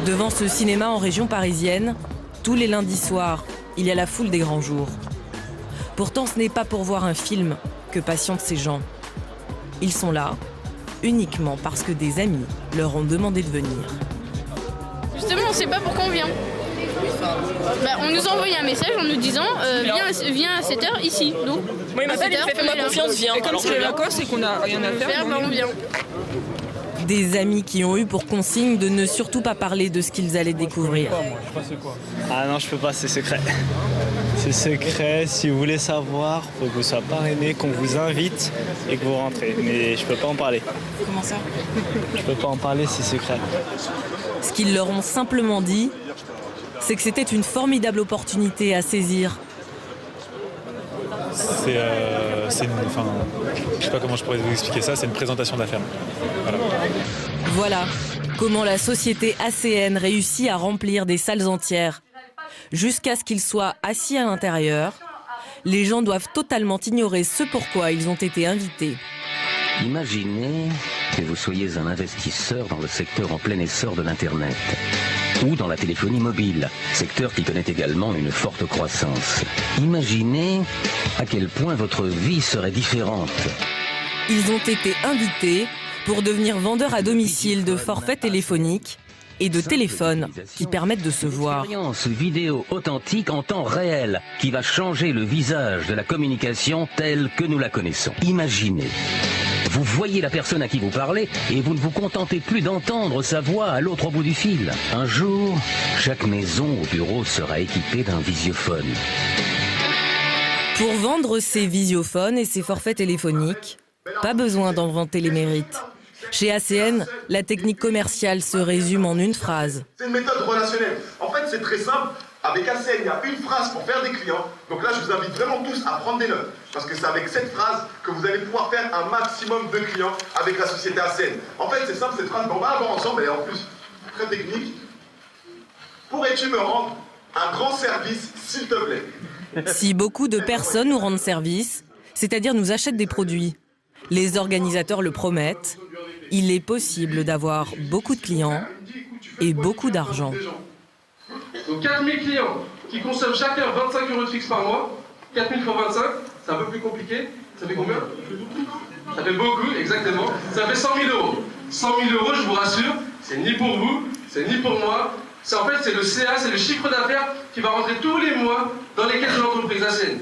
Devant ce cinéma en région parisienne, tous les lundis soirs, il y a la foule des grands jours. Pourtant, ce n'est pas pour voir un film que patientent ces gens. Ils sont là uniquement parce que des amis leur ont demandé de venir. Justement, on ne sait pas pourquoi on vient. On nous a envoyé un message en nous disant viens à 7h ici. Donc, moi, il m'a dit fais-moi confiance, viens. Et comme c'est les vacances et qu'on n'a rien à faire, on vient. Des amis qui ont eu pour consigne de ne surtout pas parler de ce qu'ils allaient découvrir. Ah non, je peux pas, c'est secret. C'est secret, si vous voulez savoir, faut que vous soyez parrainé, qu'on vous invite et que vous rentrez. Mais je peux pas en parler. Comment ça? Je peux pas en parler, c'est secret. Ce qu'ils leur ont simplement dit, c'est que c'était une formidable opportunité à saisir. Je sais pas comment je pourrais vous expliquer ça, c'est une présentation d'affaires. Voilà comment la société ACN réussit à remplir des salles entières. Jusqu'à ce qu'ils soient assis à l'intérieur, les gens doivent totalement ignorer ce pourquoi ils ont été invités. Imaginez que vous soyez un investisseur dans le secteur en plein essor de l'Internet ou dans la téléphonie mobile, secteur qui connaît également une forte croissance. Imaginez à quel point votre vie serait différente. Ils ont été invités pour devenir vendeurs à domicile de forfaits téléphoniques et de téléphones qui permettent de se voir. Une expérience vidéo authentique en temps réel qui va changer le visage de la communication telle que nous la connaissons. Imaginez. Vous voyez la personne à qui vous parlez et vous ne vous contentez plus d'entendre sa voix à l'autre bout du fil. Un jour, chaque maison au bureau sera équipée d'un visiophone. Pour vendre ces visiophones et ces forfaits téléphoniques, pas besoin d'en vanter les mérites. Chez ACN, la technique commerciale se résume en une phrase. C'est une méthode relationnelle. En fait, c'est très simple. Avec ACN, il y a une phrase pour faire des clients. Donc là, je vous invite vraiment tous à prendre des notes. Parce que c'est avec cette phrase que vous allez pouvoir faire un maximum de clients avec la société ACN. En fait, c'est simple, cette phrase, on va la voir ensemble, et en plus, très technique. Pourrais-tu me rendre un grand service, s'il te plaît? Si beaucoup de personnes nous rendent service, c'est-à-dire nous achètent des produits, les organisateurs le promettent, il est possible d'avoir beaucoup de clients et beaucoup d'argent. Donc 4000 clients qui consomment chacun 25 € de fixe par mois, 4000 fois 25, c'est un peu plus compliqué. Ça fait combien? Ça fait beaucoup, exactement. Ça fait 100 000 €. 100 000 €, je vous rassure, c'est ni pour vous, c'est ni pour moi. C'est le CA, c'est le chiffre d'affaires qui va rentrer tous les mois dans les caisses de l'entreprise ACN.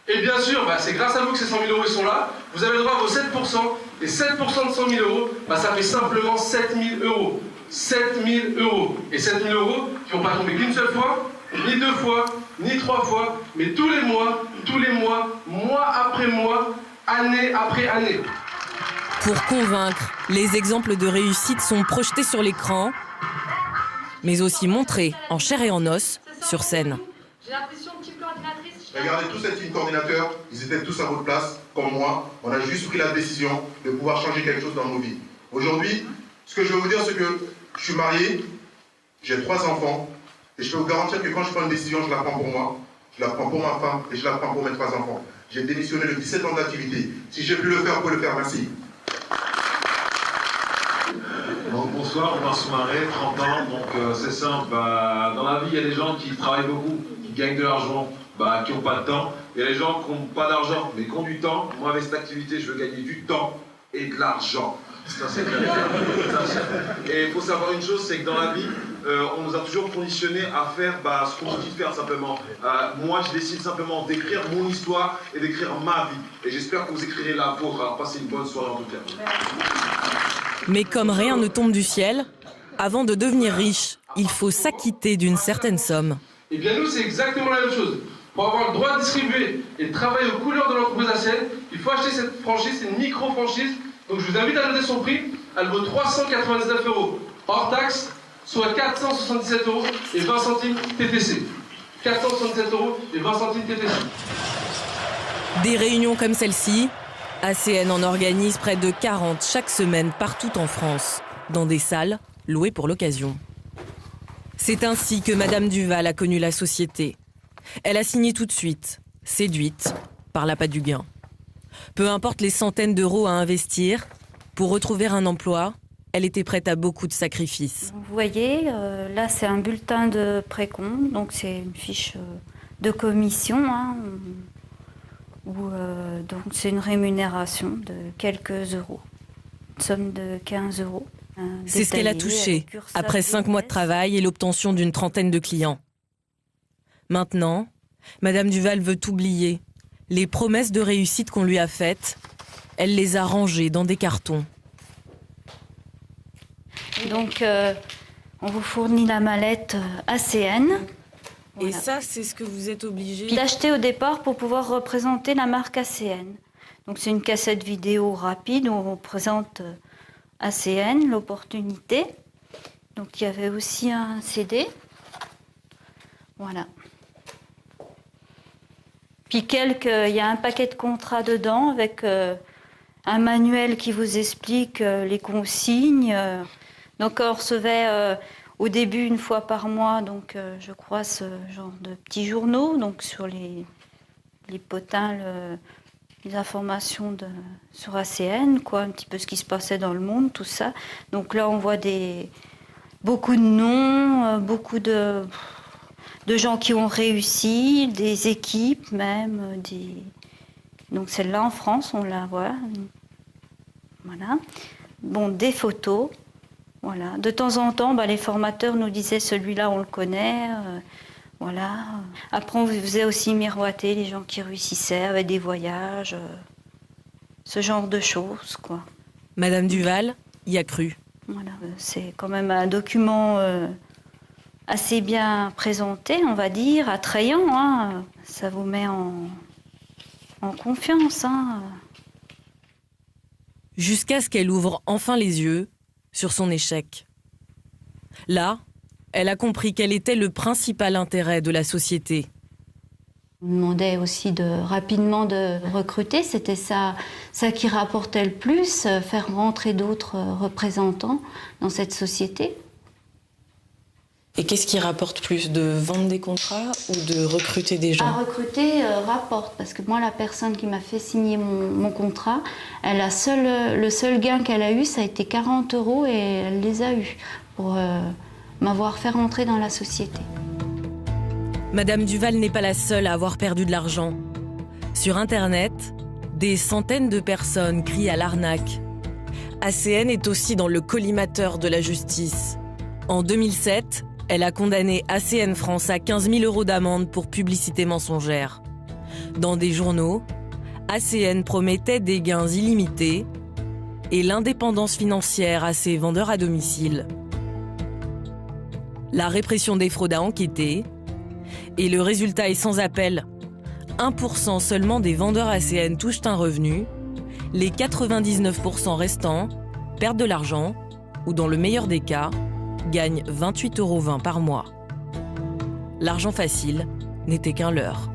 Et bien sûr, c'est grâce à vous que ces 100 000 € sont là. Vous avez le droit à vos 7%. Et 7% de 100 000 €, ça fait simplement 7 000 €. 7 000 €. Et 7 000 € qui ne vont pas tomber qu'une seule fois, ni deux fois, ni trois fois, mais tous les mois, mois après mois, année après année. Pour convaincre, les exemples de réussite sont projetés sur l'écran, mais aussi montrés en chair et en os sur scène. J'ai l'impression que team coordinatrice... Regardez tous ces team coordinateurs, ils étaient tous à votre place, comme moi. On a juste pris la décision de pouvoir changer quelque chose dans nos vies. Aujourd'hui, ce que je veux vous dire, c'est que je suis marié, j'ai 3 enfants, et je peux vous garantir que quand je prends une décision, je la prends pour moi, je la prends pour ma femme, et je la prends pour mes 3 enfants. J'ai démissionné de 17 ans d'activité. Si j'ai pu le faire, vous pouvez le faire, merci. Donc bonsoir, Omar Soumaré, 30 ans, donc c'est simple, dans la vie il y a des gens qui travaillent beaucoup, qui gagnent de l'argent, qui n'ont pas de temps, il y a des gens qui n'ont pas d'argent, mais qui ont du temps. Moi avec cette activité je veux gagner du temps et de l'argent. Ça c'est clair. Et il faut savoir une chose, c'est que dans la vie, on nous a toujours conditionné à faire ce qu'on nous dit de faire simplement. Moi je décide simplement d'écrire mon histoire et d'écrire ma vie. Et j'espère que vous écrirez la vôtre. Alors passez une bonne soirée en tout cas. Mais comme rien ne tombe du ciel, avant de devenir riche, il faut s'acquitter d'une certaine somme. Et bien nous, c'est exactement la même chose. Pour avoir le droit de distribuer et de travailler aux couleurs de l'entreprise ACN, il faut acheter cette franchise, c'est une micro-franchise. Donc je vous invite à noter son prix. Elle vaut 399 € hors taxe, soit 477 € et 20 centimes TTC. 477 € et 20 centimes TTC. Des réunions comme celle-ci, ACN en organise près de 40 chaque semaine partout en France, dans des salles louées pour l'occasion. C'est ainsi que Madame Duval a connu la société. Elle a signé tout de suite, séduite par l'appât du gain. Peu importe les centaines d'euros à investir, pour retrouver un emploi, elle était prête à beaucoup de sacrifices. Vous voyez, là c'est un bulletin de précompte, donc c'est une fiche de commission, hein, donc c'est une rémunération de quelques euros, une somme de 15 euros. C'est ce qu'elle a touché après 5 mois de travail et l'obtention d'une trentaine de clients. Maintenant, Madame Duval veut oublier. Les promesses de réussite qu'on lui a faites, elle les a rangées dans des cartons. Donc, on vous fournit la mallette ACN. Et ça, c'est ce que vous êtes obligé d'acheter au départ pour pouvoir représenter la marque ACN. Donc, c'est une cassette vidéo rapide où on présente ACN, l'opportunité. Donc, il y avait aussi un CD. Voilà. Puis il y a un paquet de contrats dedans avec un manuel qui vous explique les consignes. Donc on recevait au début une fois par mois, donc je crois ce genre de petits journaux, donc sur les potins, les informations sur ACN, quoi, un petit peu ce qui se passait dans le monde, tout ça. Donc là on voit beaucoup de noms, beaucoup de gens qui ont réussi, des équipes même. Donc celle-là en France, on la voit. Voilà. Bon, des photos. Voilà. De temps en temps, les formateurs nous disaient celui-là on le connaît. Voilà. Après on faisait aussi miroiter les gens qui réussissaient avec des voyages, ce genre de choses, quoi. Madame Duval y a cru. Voilà. C'est quand même un document assez bien présenté, on va dire, attrayant, hein. Ça vous met en confiance, hein. Jusqu'à ce qu'elle ouvre enfin les yeux sur son échec. Là, elle a compris quel était le principal intérêt de la société. On demandait aussi rapidement de recruter, c'était ça qui rapportait le plus, faire rentrer d'autres représentants dans cette société. Et qu'est-ce qui rapporte plus, de vendre des contrats ou de recruter des gens? À recruter rapporte, parce que moi, la personne qui m'a fait signer mon contrat, le seul gain qu'elle a eu, ça a été 40 € et elle les a eus pour m'avoir fait rentrer dans la société. Madame Duval n'est pas la seule à avoir perdu de l'argent. Sur Internet, des centaines de personnes crient à l'arnaque. ACN est aussi dans le collimateur de la justice. En 2007, elle a condamné ACN France à 15 000 € d'amende pour publicité mensongère. Dans des journaux, ACN promettait des gains illimités et l'indépendance financière à ses vendeurs à domicile. La répression des fraudes a enquêté et le résultat est sans appel. 1% seulement des vendeurs ACN touchent un revenu, les 99% restants perdent de l'argent ou, dans le meilleur des cas, gagnent 28,20 € par mois. L'argent facile n'était qu'un leurre.